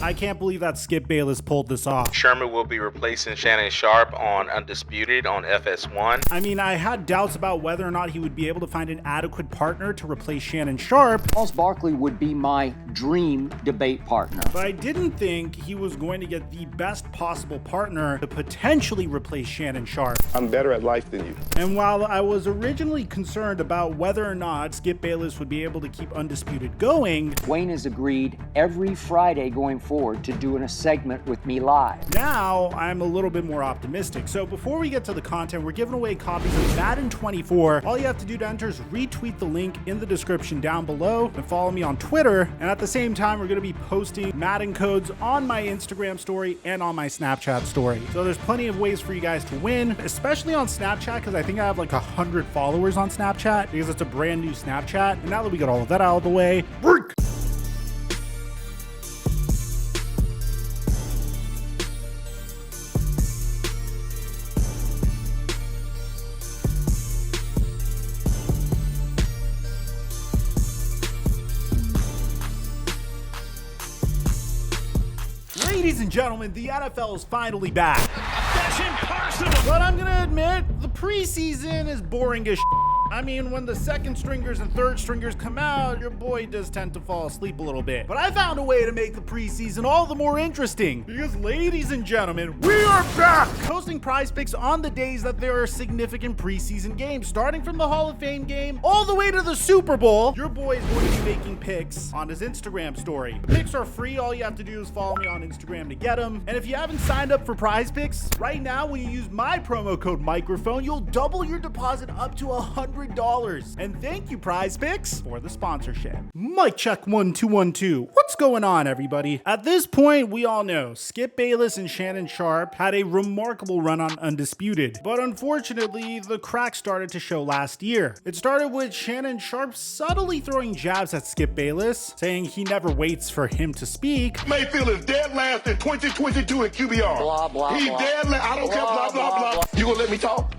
I can't believe that Skip Bayless pulled this off. Sherman will be replacing Shannon Sharpe on Undisputed on FS1. I mean, I had doubts about whether or not he would be able to find an adequate partner to replace Shannon Sharpe. Charles Barkley would be my dream debate partner. But I didn't think he was going to get the best possible partner to potentially replace Shannon Sharpe. I'm better at life than you. And while I was originally concerned about whether or not Skip Bayless would be able to keep Undisputed going, Wayne has agreed every Friday going forward to doing a segment with me live. now I'm a little bit more optimistic. So before we get to the content, we're giving away copies of Madden 24. All you have to do to enter is retweet the link in the description down below and follow me on Twitter. And at the same time, we're going to be posting Madden codes on my Instagram story and on my Snapchat story. So there's plenty of ways for you guys to win, especially on Snapchat, because I think I have like 100 followers on Snapchat because it's a brand new Snapchat. And now that we got all of that out of the way, ladies and gentlemen, the NFL is finally back. That's impossible! But I'm gonna admit, the preseason is boring as shit. I mean, when the second stringers and third stringers come out, your boy does tend to fall asleep a little bit. But I found a way to make the preseason all the more interesting. Because, ladies and gentlemen, we are back! Posting prize picks on the days that there are significant preseason games. Starting from the Hall of Fame game all the way to the Super Bowl, your boy is going to be making picks on his Instagram story. The picks are free. All you have to do is follow me on Instagram to get them. And if you haven't signed up for prize picks, right now when you use my promo code Mikerophone, you'll double your deposit up to $100. And thank you, Prize Picks, for the sponsorship. Mic check 1 2 1 2. What's going on, everybody? At this point, we all know Skip Bayless and Shannon Sharpe had a remarkable run on Undisputed, but unfortunately, the cracks started to show last year. It started with Shannon Sharpe subtly throwing jabs at Skip Bayless, saying he never waits for him to speak. Mayfield is dead last in 2022 in QBR. Blah, blah, He's blah. dead last. I don't care, blah, blah, blah. You gonna let me talk?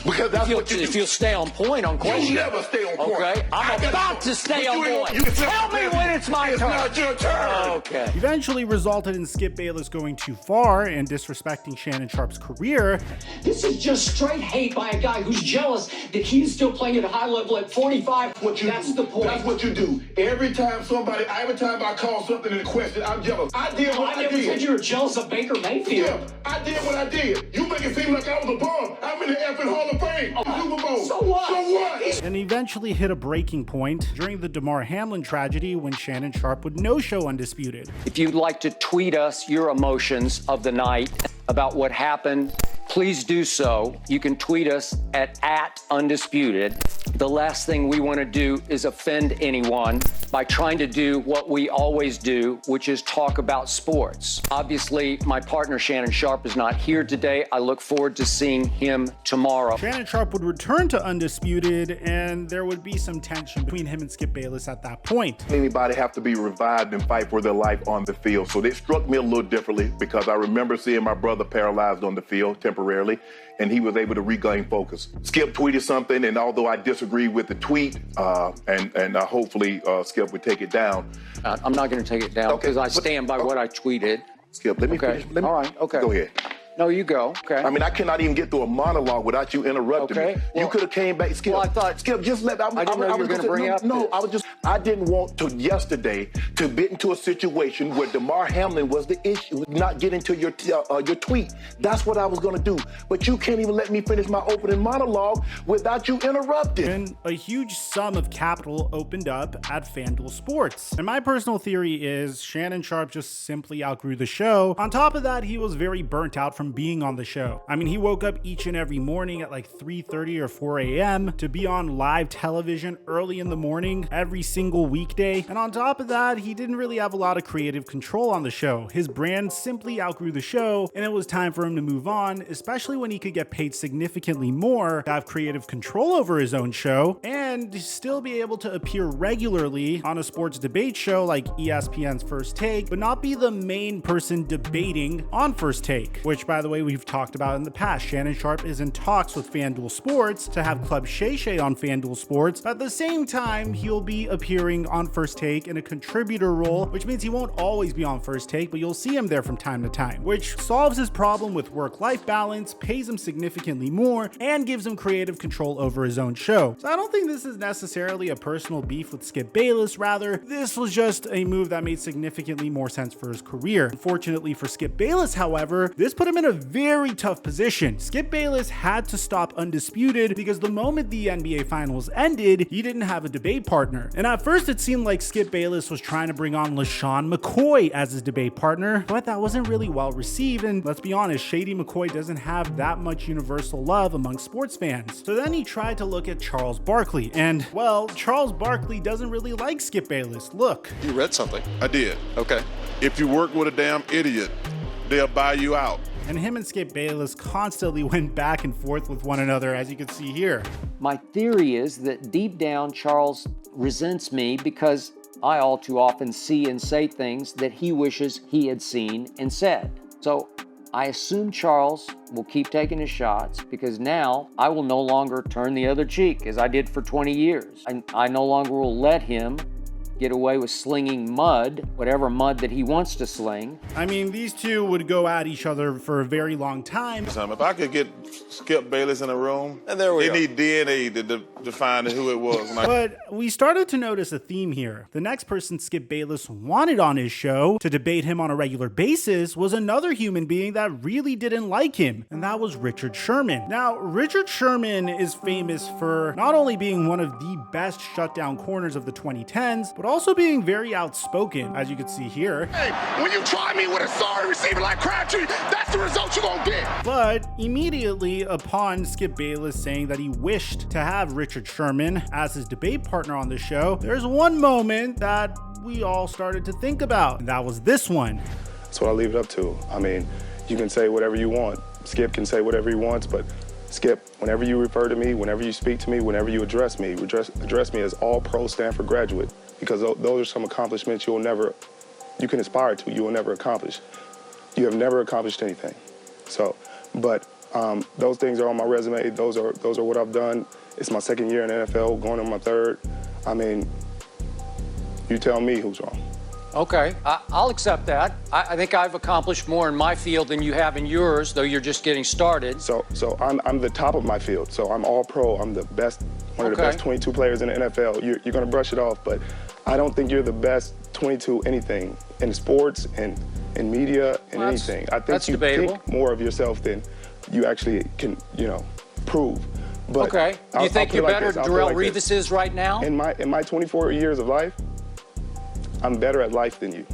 Because that's what you do. If you'll stay on point on questions. You never stay on point. Okay, I'm about to stay on point. Tell me when it's my turn. It's not your turn. Okay. Eventually resulted in Skip Bayless going too far and disrespecting Shannon Sharpe's career. This is just straight hate by a guy who's jealous that he's still playing at a high level at 45. That's the point. That's what you do. Every time I call something into question, I'm jealous. I did what I never said did. you were jealous of Baker Mayfield. Yeah, I did what I did. You make it seem like I was a bum. I'm in the effing Hall of Fame. Super Bowl. So what? So what? And eventually hit a breaking point during the DeMar Hamlin tragedy when Shannon Sharpe would no-show Undisputed. If you'd like to tweet us your emotions of the night about what happened, please do so. You can tweet us at @Undisputed. The last thing we want to do is offend anyone by trying to do what we always do, which is talk about sports. Obviously, my partner Shannon Sharpe is not here today. I look forward to seeing him tomorrow. Shannon Sharpe would return to Undisputed, and there would be some tension between him and Skip Bayless at that point. Anybody have to be revived and fight for their life on the field. So it struck me a little differently because I remember seeing my brother paralyzed on the field temporarily, and he was able to regain focus. Skip tweeted something, and although I disagree with the tweet, and hopefully Skip would take it down. I'm not going to take it down because I stand by what I tweeted. Skip, let me finish. All right, okay. Go ahead. No, you go. Okay. I mean, I cannot even get through a monologue without you interrupting Okay. me. Well, you could have came back, Skip. well, I thought- Skip, just let. I didn't know you were gonna bring up No, this. I didn't want to yesterday to get into a situation where DeMar Hamlin was the issue, not get into your tweet. That's what I was gonna do. But you can't even let me finish my opening monologue without you interrupting. And a huge sum of capital opened up at FanDuel Sports. And my personal theory is Shannon Sharpe just simply outgrew the show. On top of that, he was very burnt out from being on the show. I mean, he woke up each and every morning at like 3:30 or 4 a.m. to be on live television early in the morning every single weekday. And on top of that, he didn't really have a lot of creative control on the show. His brand simply outgrew the show, and it was time for him to move on, especially when he could get paid significantly more to have creative control over his own show and still be able to appear regularly on a sports debate show like ESPN's First Take, but not be the main person debating on First Take, which, by the way, we've talked about in the past. Shannon Sharpe is in talks with FanDuel Sports to have Club Shay Shay on FanDuel Sports. At the same time, he'll be appearing on First Take in a contributor role, which means he won't always be on First Take, but you'll see him there from time to time, which solves his problem with work-life balance, pays him significantly more, and gives him creative control over his own show. So I don't think this is necessarily a personal beef with Skip Bayless, rather, this was just a move that made significantly more sense for his career. Unfortunately for Skip Bayless, however, this put him in a very tough position. Skip Bayless had to stop Undisputed because the moment the NBA Finals ended, he didn't have a debate partner. And at first it seemed like Skip Bayless was trying to bring on LaShawn McCoy as his debate partner, but that wasn't really well received, and let's be honest, Shady McCoy doesn't have that much universal love among sports fans. So then he tried to look at Charles Barkley, and well, Charles Barkley doesn't really like Skip Bayless. Look. You read something. I did. Okay. If you work with a damn idiot, they'll buy you out. And him and Skip Bayless constantly went back and forth with one another, as you can see here. My theory is that deep down, Charles resents me because I all too often see and say things that he wishes he had seen and said. So I assume Charles will keep taking his shots because now I will no longer turn the other cheek as I did for 20 years. I no longer will let him get away with slinging mud, whatever mud that he wants to sling. I mean, these two would go at each other for a very long time. If I could get Skip Bayless in a room, And there we they are. need DNA to define who it was. But we started to notice a theme here. The next person Skip Bayless wanted on his show to debate him on a regular basis was another human being that really didn't like him, and that was Richard Sherman. Now, Richard Sherman is famous for not only being one of the best shutdown corners of the 2010s, but also being very outspoken, as you can see here. Hey, when you try me with a sorry receiver like Crabtree, that's the result you're gonna get. But immediately upon Skip Bayless saying that he wished to have Richard Sherman as his debate partner on the show, there's one moment that we all started to think about, and that was this one. That's what I leave it up to. I mean, you can say whatever you want. Skip can say whatever he wants, but Skip, whenever you refer to me, whenever you speak to me, whenever you address me as all-pro Stanford graduate, because those are some accomplishments you can aspire to, you will never accomplish. You have never accomplished anything. So, but those things are on my resume. Those are what I've done. It's my second year in the NFL, going on my third. I mean, you tell me who's wrong. Okay, I'll accept that. I think I've accomplished more in my field than you have in yours, though you're just getting started. So I'm the top of my field. So I'm all pro. I'm the best, one of the best 22 players in the NFL. You're going to brush it off, but I don't think you're the best 22 anything in sports and in media and anything. I think you think more of yourself than you actually can, prove. But okay. Do you think you're better than Darrelle Revis is right now? In my 24 years of life, I'm better at life than you.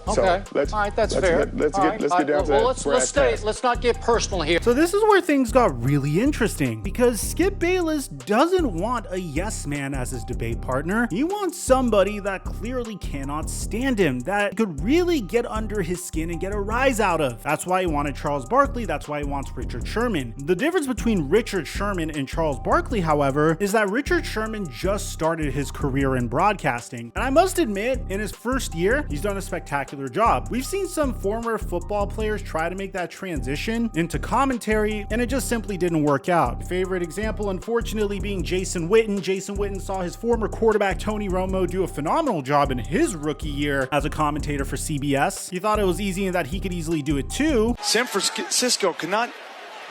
Okay. So all right, that's fair. Let's get down to that. Let's not get personal here. So this is where things got really interesting, because Skip Bayless doesn't want a yes man as his debate partner. He wants somebody that clearly cannot stand him, that could really get under his skin and get a rise out of. That's why he wanted Charles Barkley. That's why he wants Richard Sherman. The difference between Richard Sherman and Charles Barkley, however, is that Richard Sherman just started his career in broadcasting. And I must admit, in his first year, he's done a spectacular job. We've seen some former football players try to make that transition into commentary, and it just simply didn't work out. Favorite example, unfortunately, being Jason Witten. Jason Witten saw his former quarterback Tony Romo do a phenomenal job in his rookie year as a commentator for CBS. He thought it was easy and that he could easily do it too. San Francisco cannot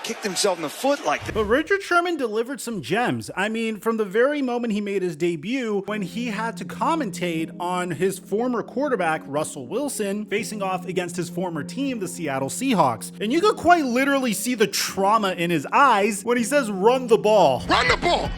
kick themselves in the foot like that. But Richard Sherman delivered some gems. I mean, from the very moment he made his debut, when he had to commentate on his former quarterback, Russell Wilson, facing off against his former team, the Seattle Seahawks. And you could quite literally see the trauma in his eyes when he says, "Run the ball." Run the ball.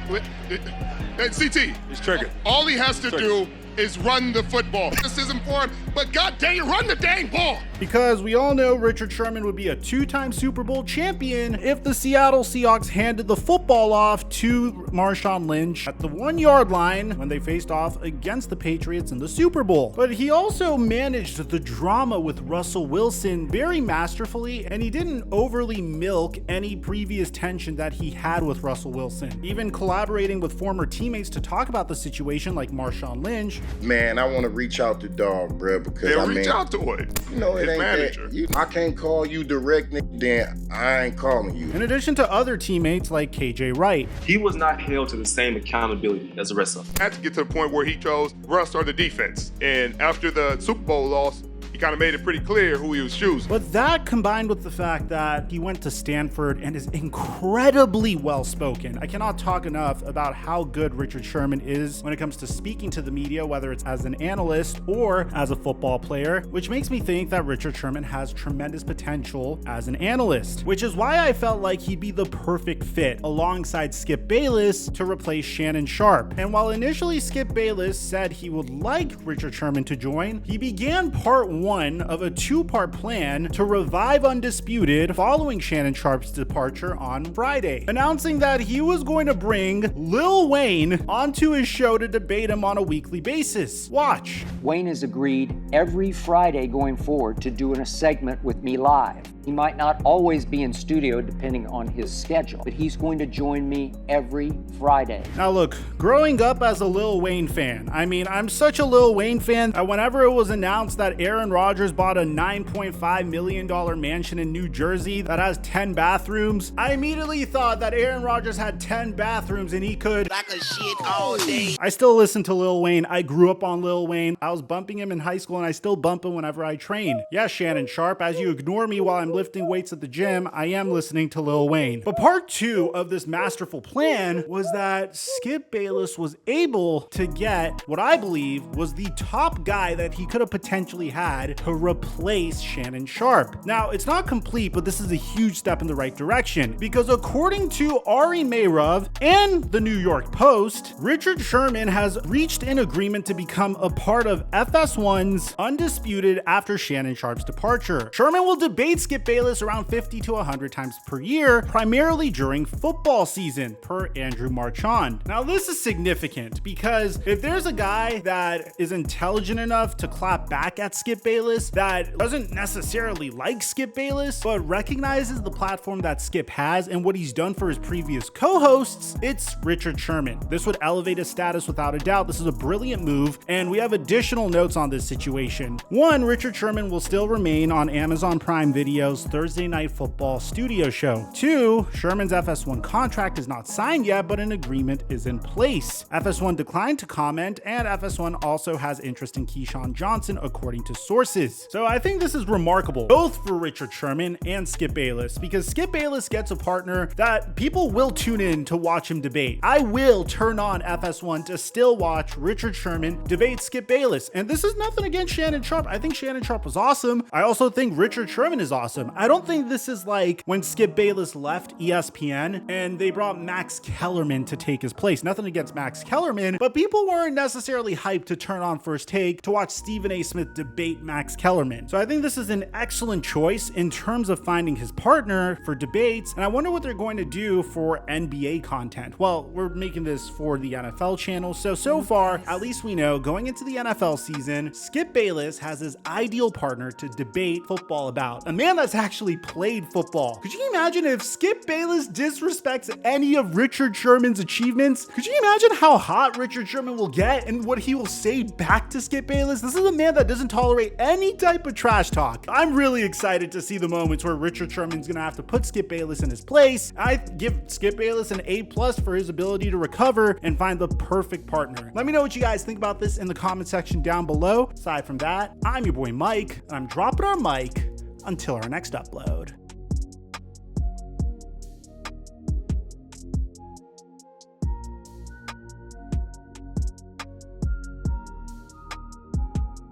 CT. He's triggered. All he has to do is run the football. This isn't for him, but god dang it, run the dang ball. Because we all know Richard Sherman would be a two-time Super Bowl champion if the Seattle Seahawks handed the football off to Marshawn Lynch at the 1-yard line when they faced off against the Patriots in the Super Bowl. But he also managed the drama with Russell Wilson very masterfully, and he didn't overly milk any previous tension that he had with Russell Wilson. Even collaborating with former teammates to talk about the situation, like Marshawn Lynch. Man, I want to reach out to Dog, bro, because Reach out to it. it his manager. I can't call you direct, then I ain't calling you. In addition to other teammates like KJ Wright. He was not held to the same accountability as the rest of them. I had to get to the point where he chose Russ or the defense. And after the Super Bowl loss, he kind of made it pretty clear who he was choosing. But that combined with the fact that he went to Stanford and is incredibly well-spoken. I cannot talk enough about how good Richard Sherman is when it comes to speaking to the media, whether it's as an analyst or as a football player, which makes me think that Richard Sherman has tremendous potential as an analyst, which is why I felt like he'd be the perfect fit alongside Skip Bayless to replace Shannon Sharpe. And while initially Skip Bayless said he would like Richard Sherman to join, he began part one of a two-part plan to revive Undisputed following Shannon Sharpe's departure on Friday, announcing that he was going to bring Lil Wayne onto his show to debate him on a weekly basis. Watch. Wayne has agreed every Friday going forward to doing a segment with me live. He might not always be in studio depending on his schedule, but he's going to join me every Friday. Now look, growing up as a Lil Wayne fan, I'm such a Lil Wayne fan that whenever it was announced that Aaron Rodgers bought a $9.5 million mansion in New Jersey that has 10 bathrooms, I immediately thought that Aaron Rodgers had 10 bathrooms and he could like a shit all day. I still listen to Lil Wayne. I grew up on Lil Wayne. I was bumping him in high school and I still bump him whenever I train. Yes, Shannon Sharpe, as you ignore me while I'm lifting weights at the gym, I am listening to Lil Wayne. But part two of this masterful plan was that Skip Bayless was able to get what I believe was the top guy that he could have potentially had to replace Shannon Sharpe. Now, it's not complete, but this is a huge step in the right direction because according to Ari Meirov and the New York Post, Richard Sherman has reached an agreement to become a part of FS1's Undisputed after Shannon Sharpe's departure. Sherman will debate Skip Bayless around 50 to 100 times per year, primarily during football season, per Andrew Marchand. Now, this is significant because if there's a guy that is intelligent enough to clap back at Skip Bayless, that doesn't necessarily like Skip Bayless, but recognizes the platform that Skip has and what he's done for his previous co-hosts, it's Richard Sherman. This would elevate his status without a doubt. This is a brilliant move, and we have additional notes on this situation. One, Richard Sherman will still remain on Amazon Prime Video's Thursday Night Football studio show. Two, Sherman's FS1 contract is not signed yet, but an agreement is in place. FS1 declined to comment, and FS1 also has interest in Keyshawn Johnson, according to sources. So I think this is remarkable, both for Richard Sherman and Skip Bayless, because Skip Bayless gets a partner that people will tune in to watch him debate. I will turn on FS1 to still watch Richard Sherman debate Skip Bayless. And this is nothing against Shannon Sharpe. I think Shannon Sharpe was awesome. I also think Richard Sherman is awesome. I don't think this is like when Skip Bayless left ESPN and they brought Max Kellerman to take his place. Nothing against Max Kellerman, but people weren't necessarily hyped to turn on First Take to watch Stephen A. Smith debate Max Kellerman. So I think this is an excellent choice in terms of finding his partner for debates. And I wonder what they're going to do for NBA content. Well, we're making this for the NFL channel. So far, at least we know going into the NFL season, Skip Bayless has his ideal partner to debate football about. A man that's actually played football. Could you imagine if Skip Bayless disrespects any of Richard Sherman's achievements? Could you imagine how hot Richard Sherman will get and what he will say back to Skip Bayless? This is a man that doesn't tolerate any type of trash talk. I'm really excited to see the moments where Richard Sherman's gonna have to put Skip Bayless in his place. I give Skip Bayless an A+ for his ability to recover and find the perfect partner. Let me know what you guys think about this in the comment section down below. Aside from that, I'm your boy Mike, and I'm dropping our mic until our next upload.